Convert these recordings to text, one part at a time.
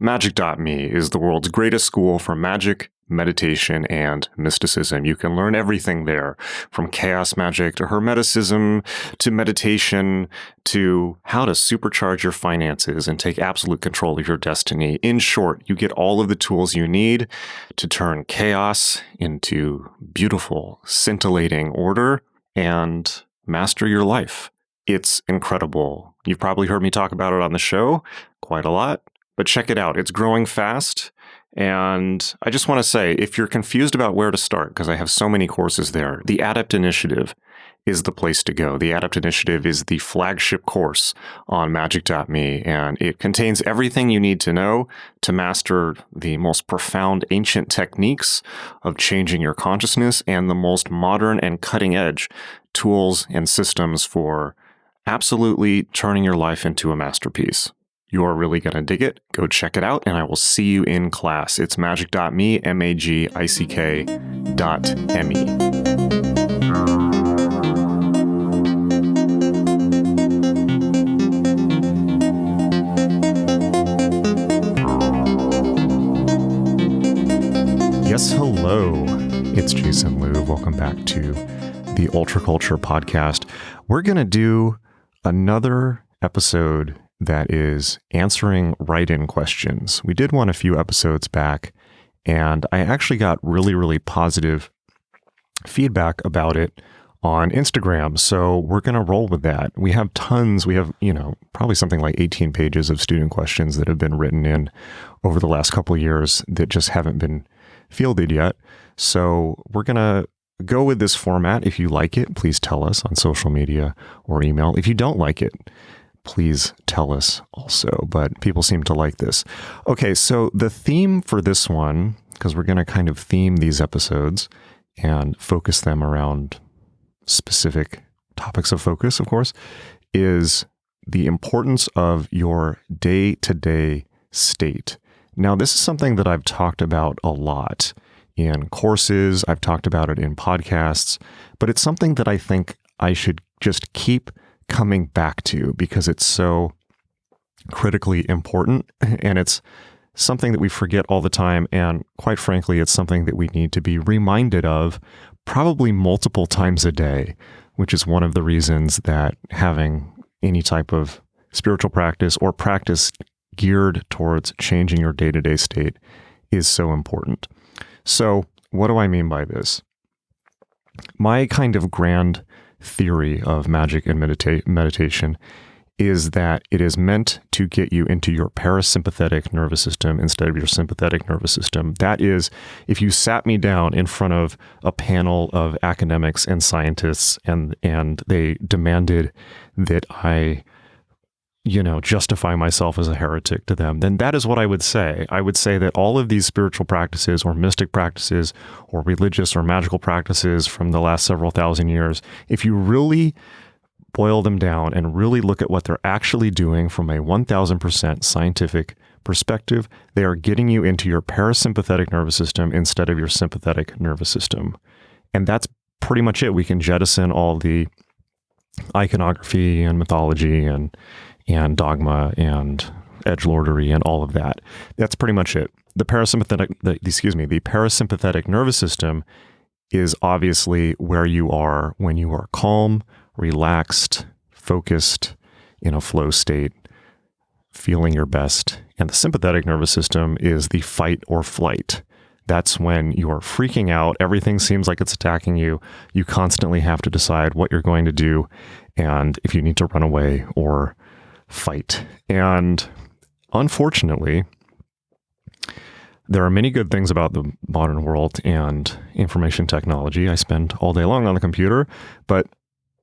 Magick.me is the world's greatest school for magic, meditation, and mysticism. You can learn everything there, from chaos magic to hermeticism to meditation to how to supercharge your finances and take absolute control of your destiny. In short, you get all of the tools you need to turn chaos into beautiful, scintillating order and master your life. It's incredible. You've probably heard me talk about it on the show quite a lot. But check it out. It's growing fast. And I just want to say, if you're confused about where to start, because I have so many courses there, the Adept Initiative is the place to go. The Adept Initiative is the flagship course on magick.me, and it contains everything you need to know to master the most profound ancient techniques of changing your consciousness and the most modern and cutting-edge tools and systems for absolutely turning your life into a masterpiece. You're really going to dig it. Go check it out, and I will see you in class. It's magick.me, magick.me. Yes, hello. It's Jason Liu. Welcome back to the Ultraculture Podcast. We're going to do another episode that is answering write-in questions. We did one a few episodes back, and I actually got really positive feedback about it on Instagram. So we're going to roll with that. We have tons. We have, probably something like 18 pages of student questions that have been written in over the last couple of years that just haven't been fielded yet. So we're going to go with this format. If you like it, please tell us on social media or email. If you don't like it, please tell us also, but people seem to like this. Okay, so the theme for this one, because we're going to kind of theme these episodes and focus them around specific topics of focus, of course, is the importance of your day-to-day state. Now, this is something that I've talked about a lot in courses. I've talked about it in podcasts, but it's something that I think I should just keep coming back to because it's so critically important, and it's something that we forget all the time. And quite frankly, it's something that we need to be reminded of probably multiple times a day, which is one of the reasons that having any type of spiritual practice or practice geared towards changing your day-to-day state is so important. So what do I mean by this? My kind of grand theory of magic and meditation is that it is meant to get you into your parasympathetic nervous system instead of your sympathetic nervous system. That is, if you sat me down in front of a panel of academics and scientists and they demanded that I justify myself as a heretic to them, then that is what I would say. I would say that all of these spiritual practices or mystic practices or religious or magical practices from the last several thousand years, if you really boil them down and really look at what they're actually doing from a 1000% scientific perspective, they are getting you into your parasympathetic nervous system instead of your sympathetic nervous system. And that's pretty much it. We can jettison all the iconography and mythology and dogma and edgelordery and all of that. That's pretty much it. The parasympathetic nervous system is obviously where you are when you are calm, relaxed, focused, in a flow state, feeling your best. And the sympathetic nervous system is the fight or flight. That's when you're freaking out. Everything seems like it's attacking you. You constantly have to decide what you're going to do and if you need to run away or fight. And unfortunately, there are many good things about the modern world and information technology. I spend all day long on the computer, but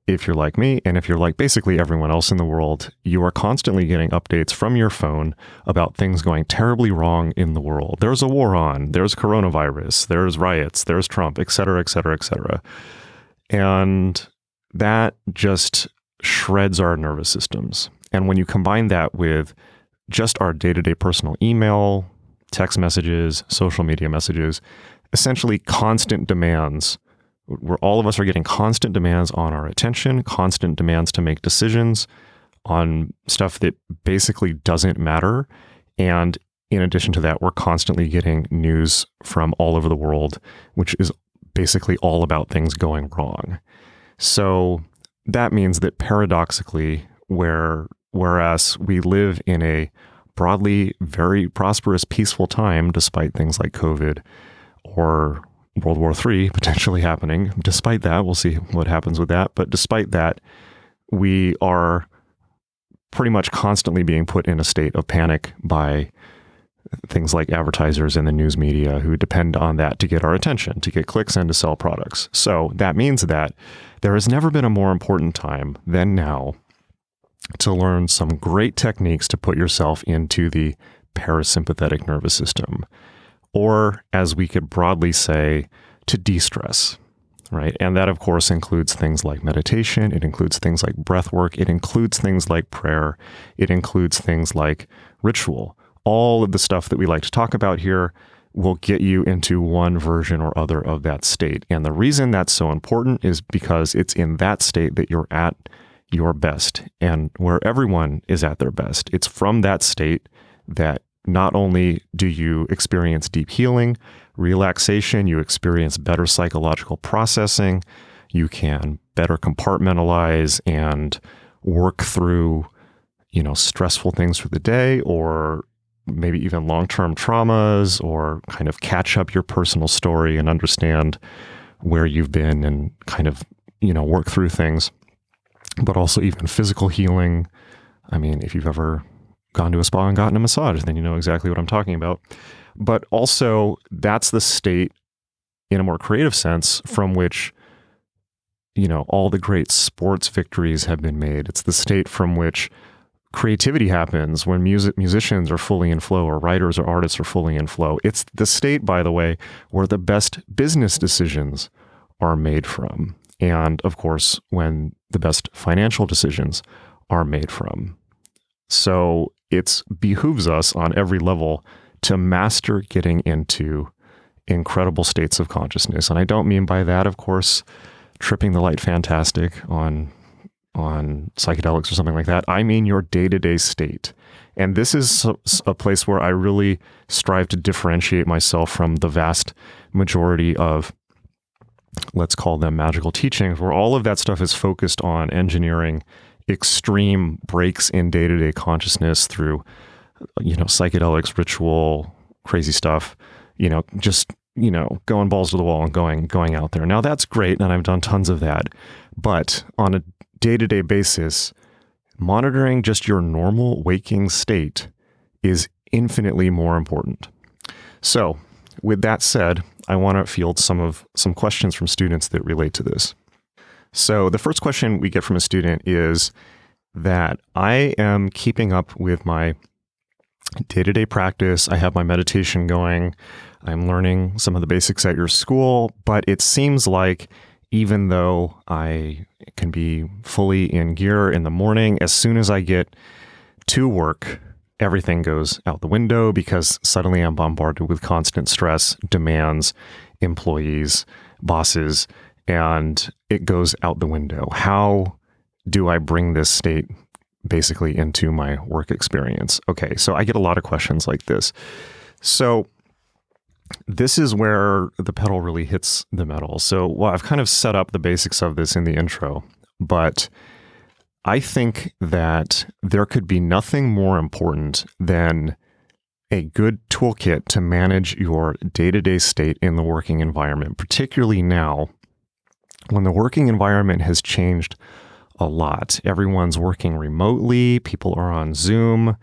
if you're like me, and if you're like basically everyone else in the world, you are constantly getting updates from your phone about things going terribly wrong in the world. There's a war on, there's coronavirus, there's riots, there's Trump, et cetera, et cetera, et cetera. And that just shreds our nervous systems. And when you combine that with just our day-to-day personal email, text messages, social media messages, essentially constant demands, where all of us are getting constant demands on our attention, constant demands to make decisions on stuff that basically doesn't matter. And in addition to that, we're constantly getting news from all over the world, which is basically all about things going wrong. So that means that paradoxically, whereas we live in a broadly very prosperous, peaceful time, despite things like COVID or World War III potentially happening, despite that, we'll see what happens with that. But despite that, we are pretty much constantly being put in a state of panic by things like advertisers and the news media who depend on that to get our attention, to get clicks and to sell products. So that means that there has never been a more important time than now to learn some great techniques to put yourself into the parasympathetic nervous system, or as we could broadly say, to de-stress, right? And that, of course, includes things like meditation. It includes things like breath work. It includes things like prayer. It includes things like ritual. All of the stuff that we like to talk about here will get you into one version or other of that state. And the reason that's so important is because it's in that state that you're at your best and where everyone is at their best. It's from that state that not only do you experience deep healing, relaxation, you experience better psychological processing, you can better compartmentalize and work through, stressful things for the day, or maybe even long-term traumas, or kind of catch up your personal story and understand where you've been and kind of, work through things. But also even physical healing. I mean, if you've ever gone to a spa and gotten a massage, then you know exactly what I'm talking about. But also, that's the state, in a more creative sense, from which, all the great sports victories have been made. It's the state from which creativity happens, when musicians are fully in flow, or writers or artists are fully in flow. It's the state, by the way, where the best business decisions are made from. And of course, when the best financial decisions are made from. So it behooves us on every level to master getting into incredible states of consciousness. And I don't mean by that, of course, tripping the light fantastic on psychedelics or something like that. I mean your day-to-day state. And this is a place where I really strive to differentiate myself from the vast majority of, let's call them magical teachings, where all of that stuff is focused on engineering extreme breaks in day-to-day consciousness through, psychedelics, ritual, crazy stuff, going balls to the wall and going out there. Now that's great, and I've done tons of that. But on a day-to-day basis, monitoring just your normal waking state is infinitely more important. So with that said, I want to field some questions from students that relate to this. So the first question we get from a student is that I am keeping up with my day-to-day practice. I have my meditation going. I'm learning some of the basics at your school, but it seems like even though I can be fully in gear in the morning, as soon as I get to work, everything goes out the window because suddenly I'm bombarded with constant stress, demands, employees, bosses, and it goes out the window. How do I bring this state basically into my work experience? Okay, so I get a lot of questions like this. So this is where the pedal really hits the metal. So, I've kind of set up the basics of this in the intro, but I think that there could be nothing more important than a good toolkit to manage your day-to-day state in the working environment, particularly now when the working environment has changed a lot. Everyone's working remotely, people are on Zoom.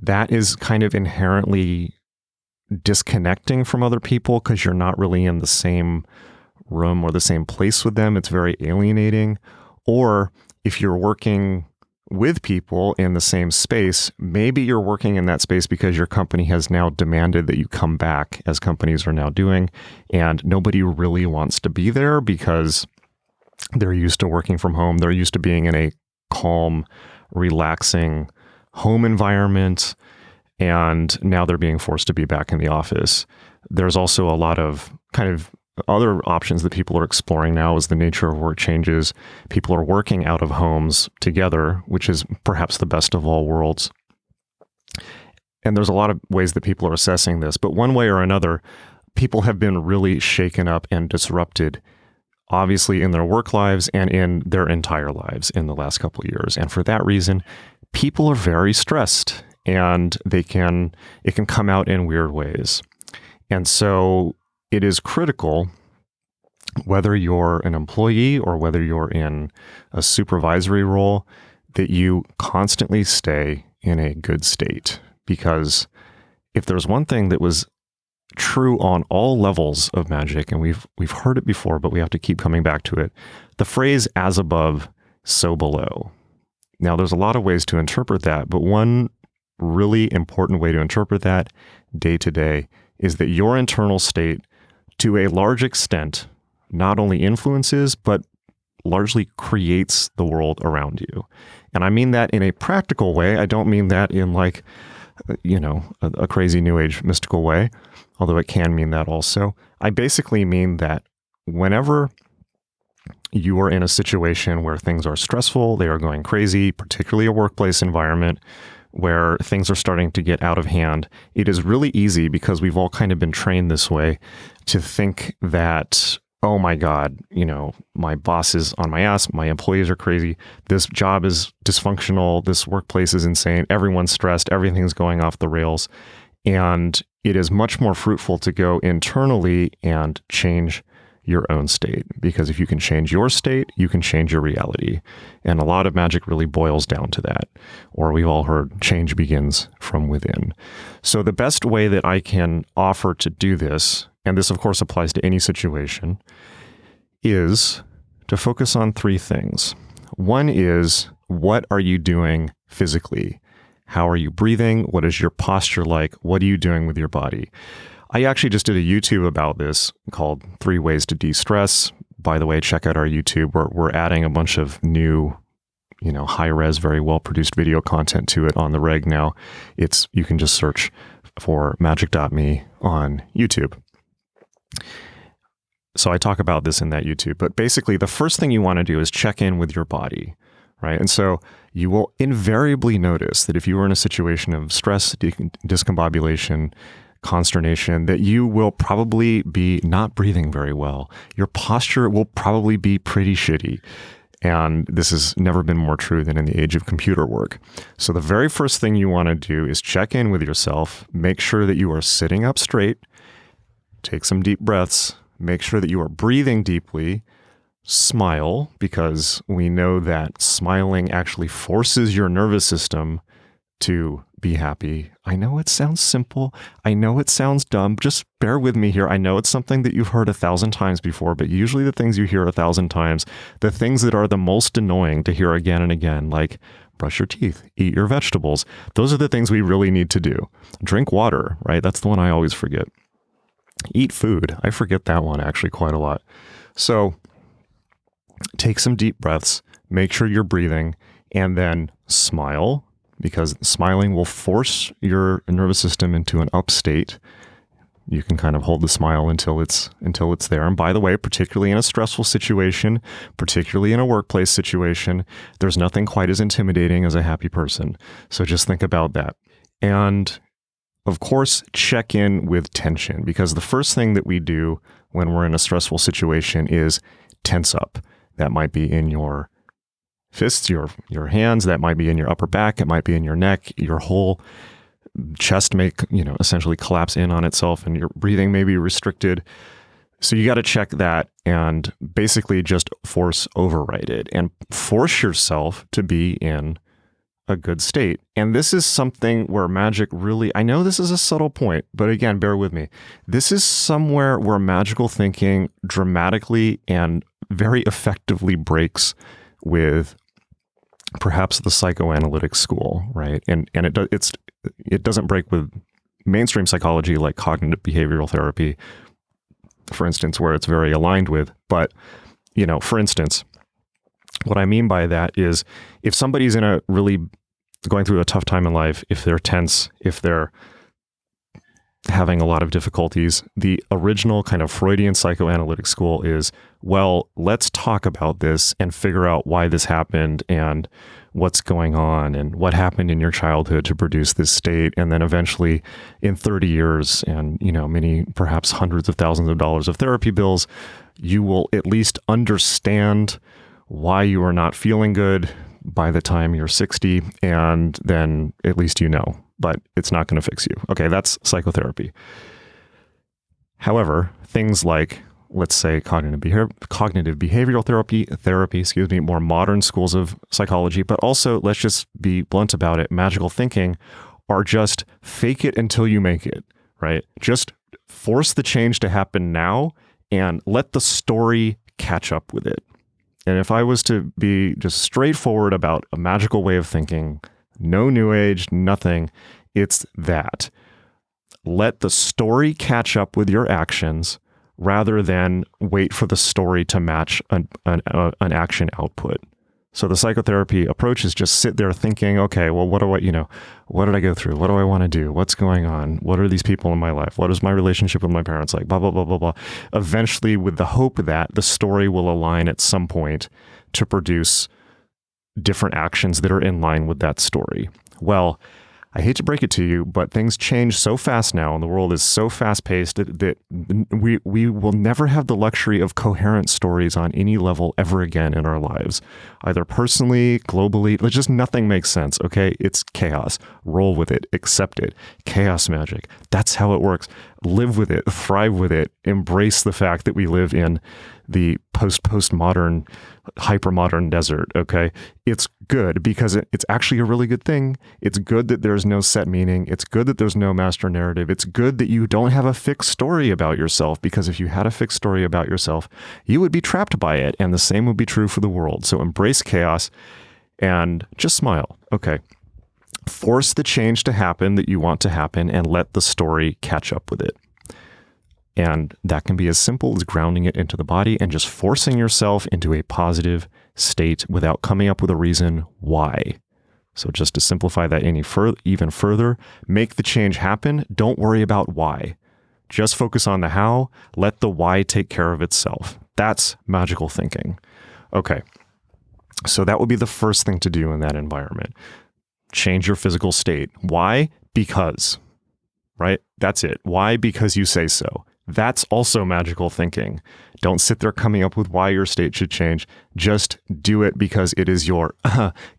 That is kind of inherently disconnecting from other people because you're not really in the same room or the same place with them. It's very alienating. Or if you're working with people in the same space, maybe you're working in that space because your company has now demanded that you come back, as companies are now doing, and nobody really wants to be there because they're used to working from home. They're used to being in a calm, relaxing home environment, and now they're being forced to be back in the office. There's also a lot of kind of other options that people are exploring now as the nature of work changes. People are working out of homes together, which is perhaps the best of all worlds. and there's a lot of ways that people are assessing this, but one way or another, people have been really shaken up and disrupted, obviously in their work lives and in their entire lives in the last couple of years. And for that reason, people are very stressed, and it can come out in weird ways. And so it is critical, whether you're an employee or whether you're in a supervisory role, that you constantly stay in a good state. Because if there's one thing that was true on all levels of magic, and we've heard it before, but we have to keep coming back to it, the phrase "as above, so below." Now, there's a lot of ways to interpret that, but one really important way to interpret that day to day is that your internal state, to a large extent, not only influences, but largely creates the world around you. And I mean that in a practical way. I don't mean that in like, a crazy new age mystical way, although it can mean that also. I basically mean that whenever you are in a situation where things are stressful, they are going crazy, particularly a workplace environment where things are starting to get out of hand, it is really easy, because we've all kind of been trained this way, to think that, oh my God, my boss is on my ass, my employees are crazy, this job is dysfunctional, this workplace is insane, everyone's stressed, everything's going off the rails. And it is much more fruitful to go internally and change your own state, because if you can change your state, you can change your reality. And a lot of magic really boils down to that. Or we've all heard change begins from within. So the best way that I can offer to do this, and this of course applies to any situation, is to focus on three things. One is, what are you doing physically? How are you breathing? What is your posture like? What are you doing with your body? I actually just did a YouTube about this called 3 Ways to De-Stress. By the way, check out our YouTube. We're adding a bunch of new, high-res, very well-produced video content to it on the reg now. You can just search for magick.me on YouTube. So I talk about this in that YouTube. But basically, the first thing you want to do is check in with your body, right? And so you will invariably notice that if you were in a situation of stress, discombobulation, consternation, that you will probably be not breathing very well. Your posture will probably be pretty shitty. And this has never been more true than in the age of computer work. So the very first thing you want to do is check in with yourself, make sure that you are sitting up straight, take some deep breaths, make sure that you are breathing deeply, smile, because we know that smiling actually forces your nervous system to be happy. I know it sounds simple. I know it sounds dumb. Just bear with me here. I know it's something that you've heard 1,000 times before, but usually the things you hear 1,000 times, the things that are the most annoying to hear again and again, like brush your teeth, eat your vegetables, those are the things we really need to do. Drink water, right? That's the one I always forget. Eat food. I forget that one actually quite a lot. So take some deep breaths, make sure you're breathing, and then smile, because smiling will force your nervous system into an up state. You can kind of hold the smile until it's there. And by the way, particularly in a stressful situation, particularly in a workplace situation, there's nothing quite as intimidating as a happy person. So just think about that. And of course, check in with tension, because the first thing that we do when we're in a stressful situation is tense up. That might be in your fists, your hands, that might be in your upper back, it might be in your neck, your whole chest may, essentially collapse in on itself, and your breathing may be restricted. So you got to check that and basically just force override it and force yourself to be in a good state. And this is something where magic really, I know this is a subtle point, but again, bear with me. This is somewhere where magical thinking dramatically and very effectively breaks with perhaps the psychoanalytic school, right? And it doesn't break with mainstream psychology like cognitive behavioral therapy, for instance, where it's very aligned with. But, for instance, what I mean by that is if somebody's in a really going through a tough time in life, if they're tense, if they're having a lot of difficulties. The original kind of Freudian psychoanalytic school is, well, let's talk about this and figure out why this happened and what's going on and what happened in your childhood to produce this state. And then eventually in 30 years and, many, perhaps hundreds of thousands of dollars of therapy bills, you will at least understand why you are not feeling good by the time you're 60. And then at least but it's not going to fix you. Okay, that's psychotherapy. However, things like, let's say, cognitive behavioral therapy, more modern schools of psychology, but also, let's just be blunt about it, magical thinking, are just fake it until you make it, right? Just force the change to happen now and let the story catch up with it. And if I was to be just straightforward about a magical way of thinking, no new age, nothing, it's that. Let the story catch up with your actions rather than wait for the story to match an action output. So the psychotherapy approach is just sit there thinking, okay, well, what did I go through? What do I want to do? What's going on? What are these people in my life? What is my relationship with my parents like? Blah, blah, blah, blah, blah. Eventually, with the hope that the story will align at some point to produce different actions that are in line with that story. Well, I hate to break it to you, but things change so fast now, and the world is so fast-paced that we will never have the luxury of coherent stories on any level ever again in our lives, either personally, globally. Just nothing makes sense, okay? It's chaos. Roll with it. Accept it. Chaos magic. That's how it works. Live with it. Thrive with it. Embrace the fact that we live in the postmodern, hypermodern desert, okay? It's good because it's actually a really good thing. It's good that there's no set meaning. It's good that there's no master narrative. It's good that you don't have a fixed story about yourself, because if you had a fixed story about yourself, you would be trapped by it, and the same would be true for the world. So embrace chaos and just smile, okay? Force the change to happen that you want to happen and let the story catch up with it. And that can be as simple as grounding it into the body and just forcing yourself into a positive state without coming up with a reason why. So just to simplify that even further, make the change happen. Don't worry about why. Just focus on the how. Let the why take care of itself. That's magical thinking. Okay. So that would be the first thing to do in that environment. Change your physical state. Why? Because. Right? That's it. Why? Because you say so. That's also magical thinking. Don't sit there coming up with why your state should change. Just do it because it is your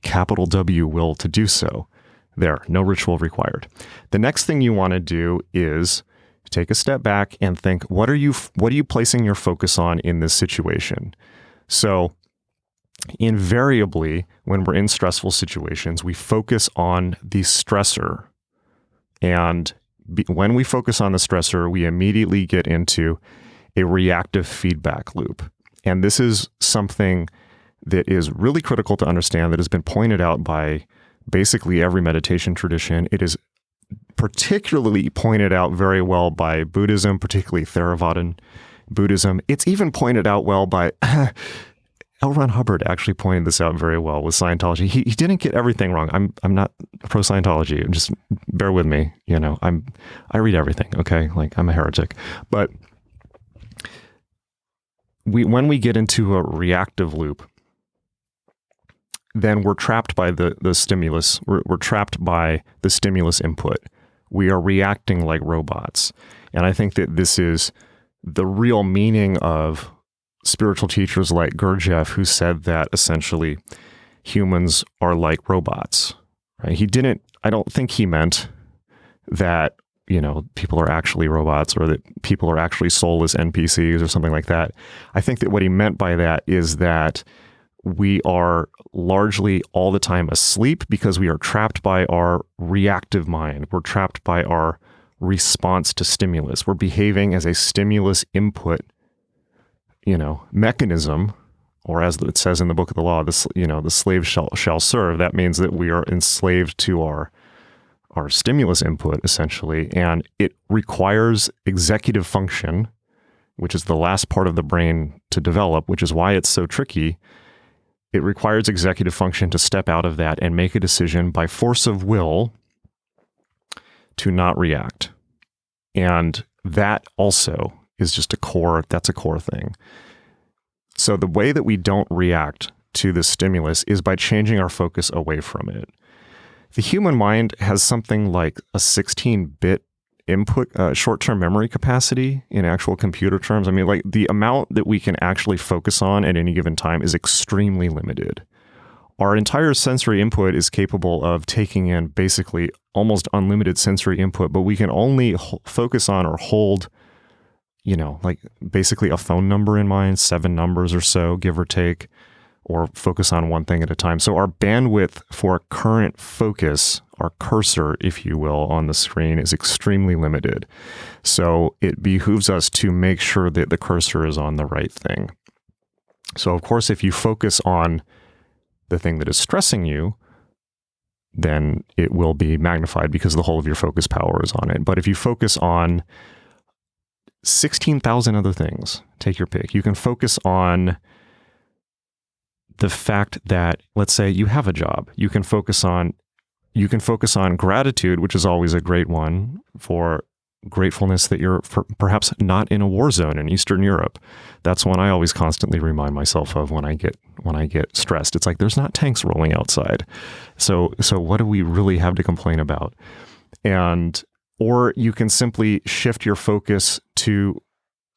capital W will to do so. There, no ritual required. The next thing you want to do is take a step back and think, what are you placing your focus on in this situation? So invariably, when we're in stressful situations, we focus on the stressor. And when we focus on the stressor, we immediately get into a reactive feedback loop. And this is something that is really critical to understand, that has been pointed out by basically every meditation tradition. It is particularly pointed out very well by Buddhism, particularly Theravadan Buddhism. It's even pointed out well by L. Ron Hubbard actually pointed this out very well with Scientology. He didn't get everything wrong. I'm not pro Scientology. Just bear with me. I read everything. Okay, like I'm a heretic. But when we get into a reactive loop, then we're trapped by the stimulus. We're trapped by the stimulus input. We are reacting like robots, and I think that this is the real meaning of spiritual teachers like Gurdjieff, who said that essentially humans are like robots. Right? I don't think he meant that, people are actually robots or that people are actually soulless NPCs or something like that. I think that what he meant by that is that we are largely all the time asleep because we are trapped by our reactive mind. We're trapped by our response to stimulus. We're behaving as a stimulus input mechanism, or as it says in the Book of the Law, the slave shall serve. That means that we are enslaved to our stimulus input, essentially, and it requires executive function, which is the last part of the brain to develop, which is why it's so tricky. It requires executive function to step out of that and make a decision by force of will to not react. And that also is just that's a core thing. So the way that we don't react to this stimulus is by changing our focus away from it. The human mind has something like a 16-bit input, short-term memory capacity in actual computer terms. I mean, like the amount that we can actually focus on at any given time is extremely limited. Our entire sensory input is capable of taking in basically almost unlimited sensory input, but we can only focus on or hold, like basically a phone number in mind, 7 numbers or so, give or take, or focus on one thing at a time. So our bandwidth for current focus, our cursor, if you will, on the screen is extremely limited. So it behooves us to make sure that the cursor is on the right thing. So of course, if you focus on the thing that is stressing you, then it will be magnified because the whole of your focus power is on it. But if you focus on 16,000 other things, take your pick. You can focus on the fact that, let's say you have a job. You can focus on gratitude, which is always a great one, for gratefulness that you're perhaps not in a war zone in Eastern Europe. That's one I always constantly remind myself of when I get stressed. It's like there's not tanks rolling outside. So what do we really have to complain about? Or you can simply shift your focus to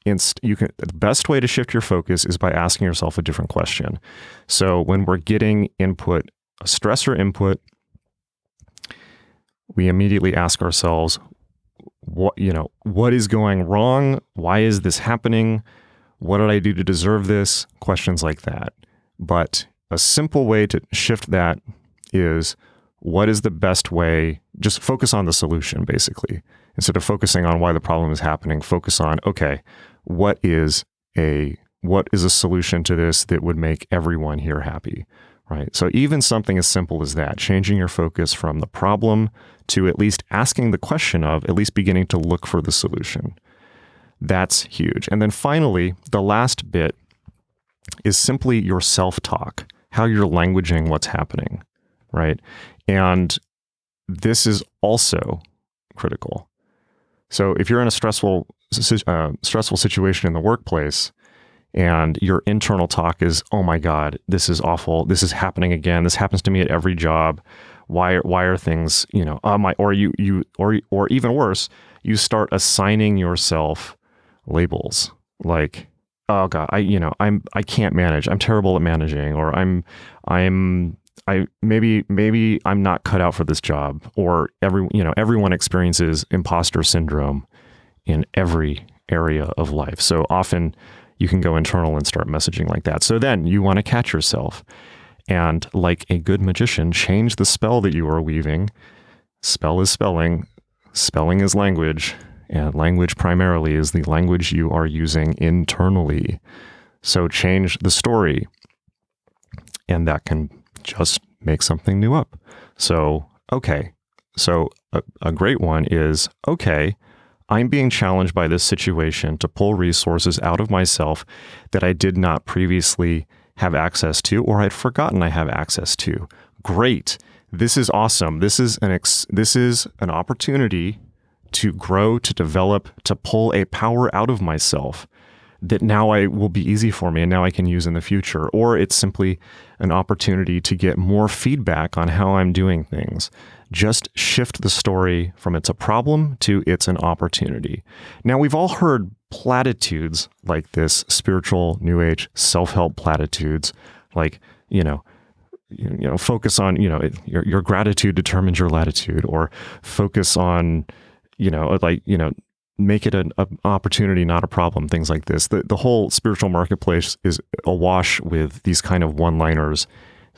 the best way to shift your focus is by asking yourself a different question. So when we're getting input, a stressor input, we immediately ask ourselves, what is going wrong? Why is this happening? What did I do to deserve this? Questions like that. But a simple way to shift that is, what is the best way? Just focus on the solution, basically. Instead of focusing on why the problem is happening, focus on, okay, what is a solution to this that would make everyone here happy, right? So even something as simple as that, changing your focus from the problem to at least asking the question of, at least beginning to look for the solution. That's huge. And then finally, the last bit is simply your self-talk, how you're languaging what's happening, right? And this is also critical. So if you're in a stressful situation in the workplace and your internal talk is, oh my God, this is awful. This is happening again. This happens to me at every job. Why are things, or even worse, you start assigning yourself labels like, oh God, I can't manage. I'm terrible at managing, or maybe I'm not cut out for this job, or everyone experiences imposter syndrome in every area of life. So often you can go internal and start messaging like that. So then you want to catch yourself and, like a good magician, change the spell that you are weaving. Spell is spelling, spelling is language, and language primarily is the language you are using internally. So change the story, and that can just make something new up. So, okay. So a great one is, okay, I'm being challenged by this situation to pull resources out of myself that I did not previously have access to, or I'd forgotten I have access to. Great. This is awesome. This is an opportunity to grow, to develop, to pull a power out of myself that now will be easy for me and now I can use in the future. Or it's simply an opportunity to get more feedback on how I'm doing things. Just shift the story from it's a problem to it's an opportunity. Now, we've all heard platitudes like this, spiritual, new age, self-help platitudes, like, focus on, your gratitude determines your latitude, or focus on, make it an opportunity, not a problem, things like this. The whole spiritual marketplace is awash with these kind of one-liners,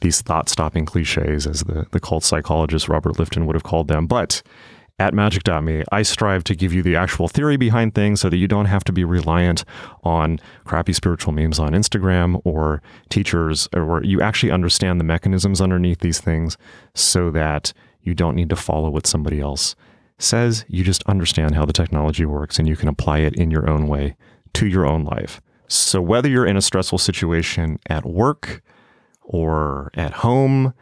these thought-stopping cliches, as the cult psychologist Robert Lifton would have called them. But at magick.me, I strive to give you the actual theory behind things so that you don't have to be reliant on crappy spiritual memes on Instagram or teachers, or you actually understand the mechanisms underneath these things so that you don't need to follow what somebody else says. You just understand how the technology works and you can apply it in your own way to your own life. So whether you're in a stressful situation at work or at home,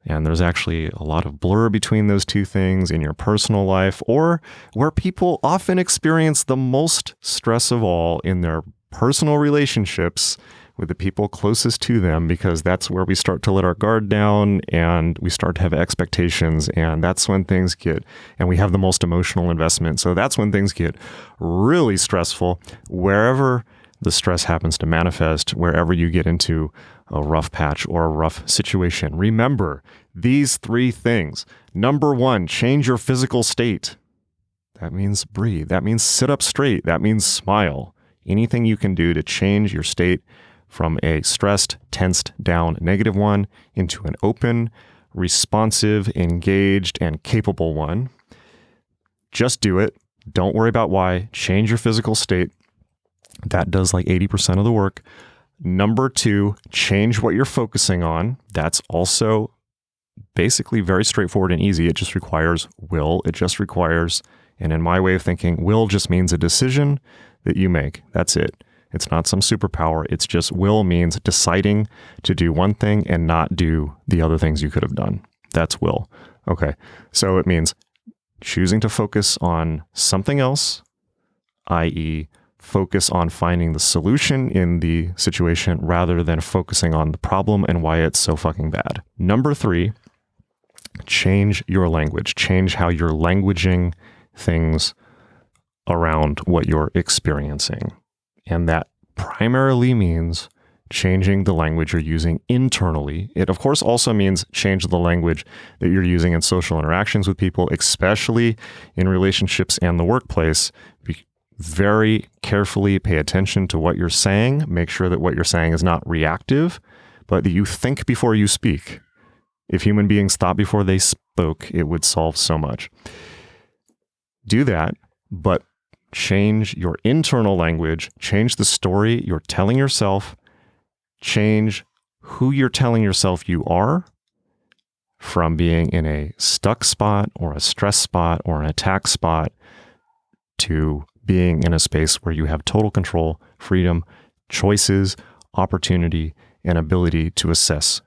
And there's actually a lot of blur between those two things in your personal life, or where people often experience the most stress of all in their personal relationships with the people closest to them, because that's where we start to let our guard down and we start to have expectations. And that's when things get, and we have the most emotional investment. So that's when things get really stressful, wherever the stress happens to manifest, wherever you get into a rough patch or a rough situation. Remember these 3 things. Number 1, change your physical state. That means breathe. That means sit up straight. That means smile. Anything you can do to change your state from a stressed, tensed down -1 into an open, responsive, engaged, and capable one. Just do it. Don't worry about why. Change your physical state. That does like 80% of the work. Number 2, change what you're focusing on. That's also basically very straightforward and easy. It just requires will. It just requires, and in my way of thinking, will just means a decision that you make. That's it. It's not some superpower. It's just will means deciding to do one thing and not do the other things you could have done. That's will. Okay. So it means choosing to focus on something else, i.e., focus on finding the solution in the situation rather than focusing on the problem and why it's so fucking bad. Number 3, change your language. Change how you're languaging things around what you're experiencing. And that primarily means changing the language you're using internally. It, of course, also means change the language that you're using in social interactions with people, especially in relationships and the workplace. Very carefully pay attention to what you're saying. Make sure that what you're saying is not reactive, but that you think before you speak. If human beings thought before they spoke, it would solve so much. Do that, but change your internal language, change the story you're telling yourself, change who you're telling yourself you are, from being in a stuck spot or a stress spot or an attack spot to being in a space where you have total control, freedom, choices, opportunity, and ability to assess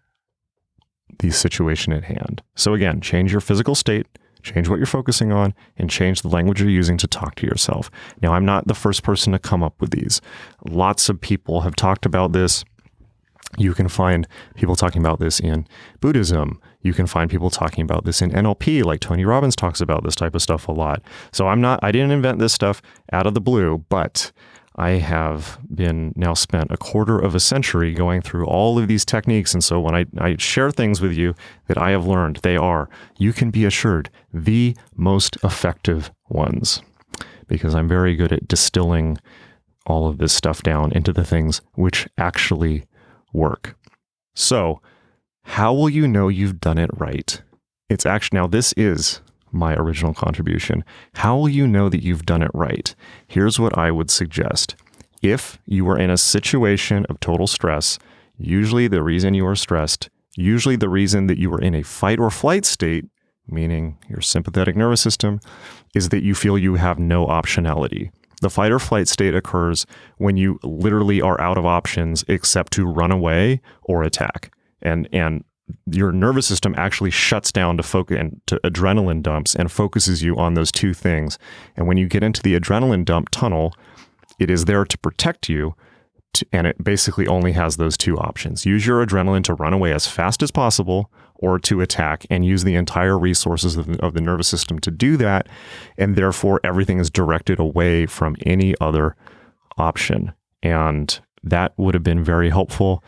the situation at hand. So again, change your physical state, change what you're focusing on, and change the language you're using to talk to yourself. Now, I'm not the first person to come up with these. Lots of people have talked about this. You can find people talking about this in Buddhism. You can find people talking about this in NLP, like Tony Robbins talks about this type of stuff a lot. So I didn't invent this stuff out of the blue, but I have been now spent a quarter of a century going through all of these techniques. And so when I share things with you that I have learned, they are, you can be assured, the most effective ones, because I'm very good at distilling all of this stuff down into the things which actually work. So how will you know you've done it right? It's actually, now this is my original contribution. How will you know that you've done it right? Here's what I would suggest. If you are in a situation of total stress, usually the reason you are stressed, usually the reason that you are in a fight or flight state, meaning your sympathetic nervous system, is that you feel you have no optionality. The fight or flight state occurs when you literally are out of options except to run away or attack. And your nervous system actually shuts down to focus and to adrenaline dumps and focuses you on those two things. And when you get into the adrenaline dump tunnel, it is there to protect you. And it basically only has those two options. Use your adrenaline to run away as fast as possible or to attack, and use the entire resources of the nervous system to do that. And therefore, everything is directed away from any other option. And that would have been very helpful.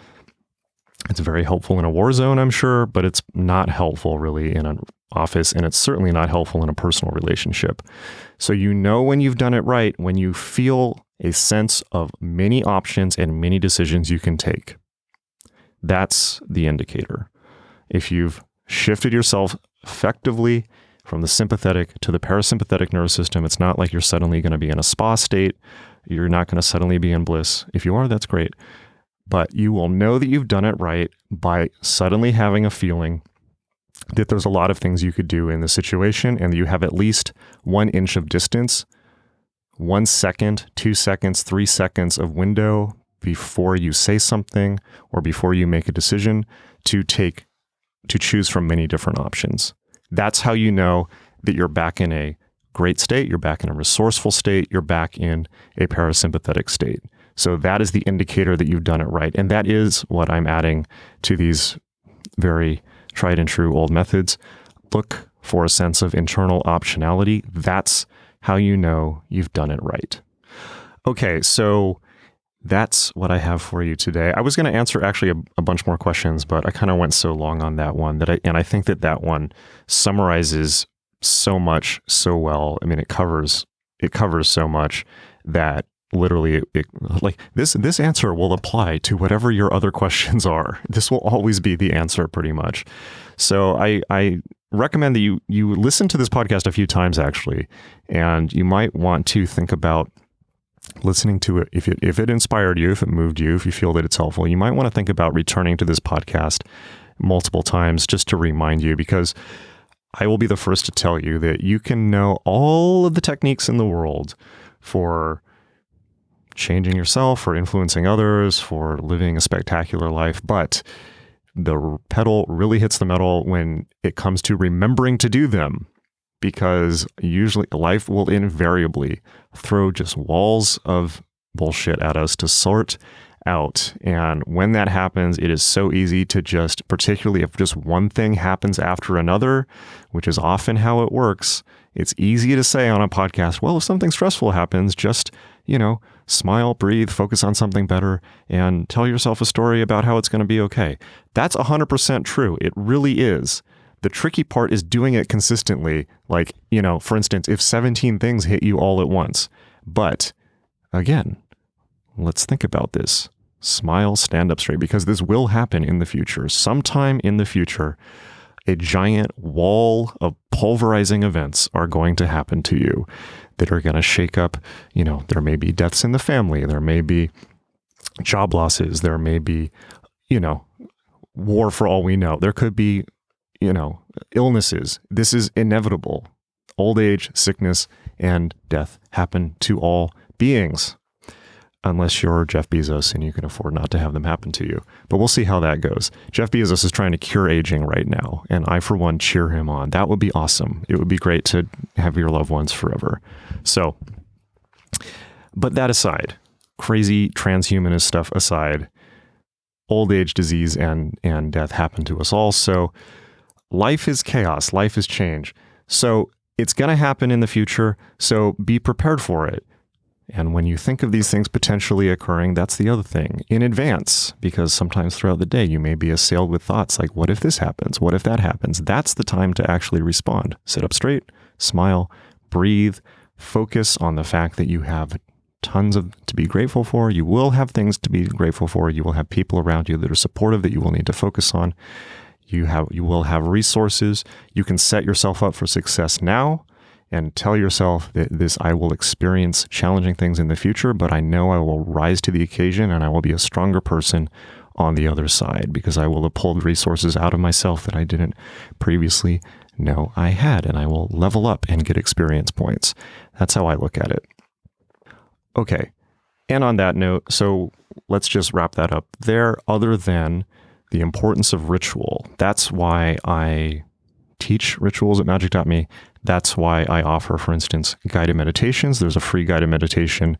It's very helpful in a war zone, I'm sure, but it's not helpful really in an office, and it's certainly not helpful in a personal relationship. So you know when you've done it right, when you feel a sense of many options and many decisions you can take. That's the indicator. If you've shifted yourself effectively from the sympathetic to the parasympathetic nervous system, it's not like you're suddenly going to be in a spa state. You're not going to suddenly be in bliss. If you are, that's great. But you will know that you've done it right by suddenly having a feeling that there's a lot of things you could do in the situation, and you have at least 1 inch of distance, 1 second, 2 seconds, 3 seconds of window before you say something or before you make a decision to take to choose from many different options. That's how you know that you're back in a great state, you're back in a resourceful state, you're back in a parasympathetic state. So that is the indicator that you've done it right. And that is what I'm adding to these very tried and true old methods. Look for a sense of internal optionality. That's how you know you've done it right. Okay, so that's what I have for you today. I was going to answer actually a bunch more questions, but I kind of went so long on that one and I think that one summarizes so much so well. I mean, it covers so much that literally like this answer will apply to whatever your other questions are. This will always be the answer pretty much. So I recommend that you listen to this podcast a few times actually, and you might want to think about listening to it. If it inspired you, if it moved you, if you feel that it's helpful, you might want to think about returning to this podcast multiple times just to remind you, because I will be the first to tell you that you can know all of the techniques in the world for changing yourself, for influencing others, for living a spectacular life, but the pedal really hits the metal when it comes to remembering to do them, because usually life will invariably throw just walls of bullshit at us to sort out. And when that happens, it is so easy to just, particularly if just one thing happens after another, which is often how it works, it's easy to say on a podcast, well, if something stressful happens, just, smile, breathe, focus on something better, and tell yourself a story about how it's going to be okay. That's 100% true. It really is. The tricky part is doing it consistently. Like, for instance, if 17 things hit you all at once. But again, let's think about this. Smile, stand up straight, because this will happen in the future. Sometime in the future, a giant wall of pulverizing events are going to happen to you that are going to shake up, there may be deaths in the family, there may be job losses, there may be, war for all we know. There could be, illnesses. This is inevitable. Old age, sickness, and death happen to all beings, unless you're Jeff Bezos and you can afford not to have them happen to you. But we'll see how that goes. Jeff Bezos is trying to cure aging right now, and I, for one, cheer him on. That would be awesome. It would be great to have your loved ones forever. So, but that aside, crazy transhumanist stuff aside, old age, disease, and death happen to us all. So life is chaos. Life is change. So it's going to happen in the future. So be prepared for it. And when you think of these things potentially occurring, that's the other thing, in advance, because sometimes throughout the day, you may be assailed with thoughts like, what if this happens? What if that happens? That's the time to actually respond. Sit up straight, smile, breathe, focus on the fact that you have tons to be grateful for. You will have things to be grateful for. You will have people around you that are supportive that you will need to focus on. You will have resources. You can set yourself up for success now and tell yourself that I will experience challenging things in the future, but I know I will rise to the occasion and I will be a stronger person on the other side, because I will have pulled resources out of myself that I didn't previously know I had, and I will level up and get experience points. That's how I look at it. Okay. And on that note, so let's just wrap that up there. Other than the importance of ritual, that's why I teach rituals at magick.me. That's why I offer, for instance, guided meditations. There's a free guided meditation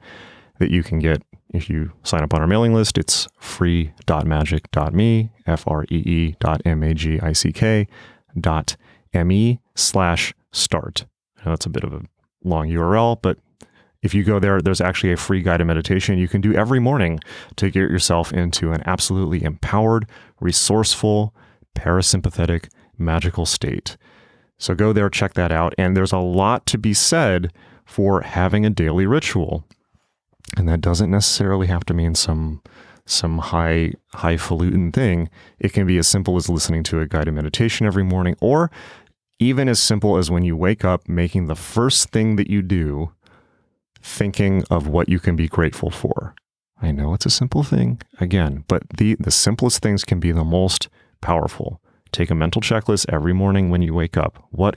that you can get if you sign up on our mailing list. It's free.magick.me, free.magick.me/start. I know that's a bit of a long URL, but if you go there, there's actually a free guided meditation you can do every morning to get yourself into an absolutely empowered, resourceful, parasympathetic, magical state. So go there, check that out. And there's a lot to be said for having a daily ritual. And that doesn't necessarily have to mean some highfalutin thing. It can be as simple as listening to a guided meditation every morning, or even as simple as when you wake up, making the first thing that you do, thinking of what you can be grateful for. I know it's a simple thing, again, but the simplest things can be the most powerful. Take a mental checklist every morning when you wake up. What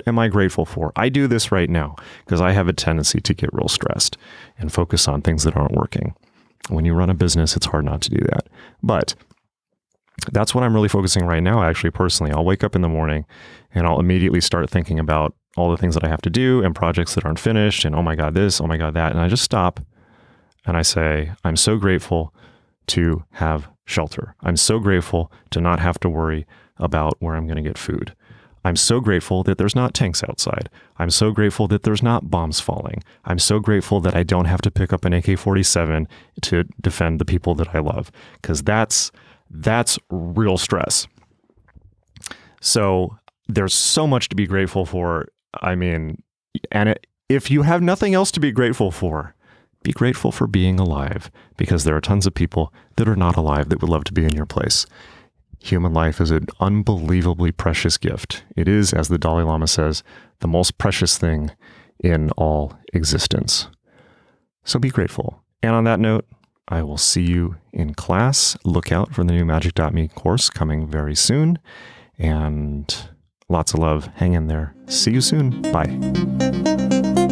am I grateful for? I do this right now because I have a tendency to get real stressed and focus on things that aren't working. When you run a business, it's hard not to do that. But That's what I'm really focusing right now, actually, personally. I'll wake up in the morning and I'll immediately start thinking about all the things that I have to do and projects that aren't finished and oh my God, this, oh my God, that. And I just stop and I say, I'm so grateful to have shelter. I'm so grateful to not have to worry about where I'm going to get food. I'm so grateful that there's not tanks outside. I'm so grateful that there's not bombs falling. I'm so grateful that I don't have to pick up an AK-47 to defend the people that I love, because that's real stress. So there's so much to be grateful for. I mean, if you have nothing else to be grateful for, be grateful for being alive, because there are tons of people that are not alive that would love to be in your place. Human life is an unbelievably precious gift. It is, as the Dalai Lama says, the most precious thing in all existence. So be grateful. And on that note, I will see you in class. Look out for the new magick.me course coming very soon. And lots of love. Hang in there. See you soon. Bye.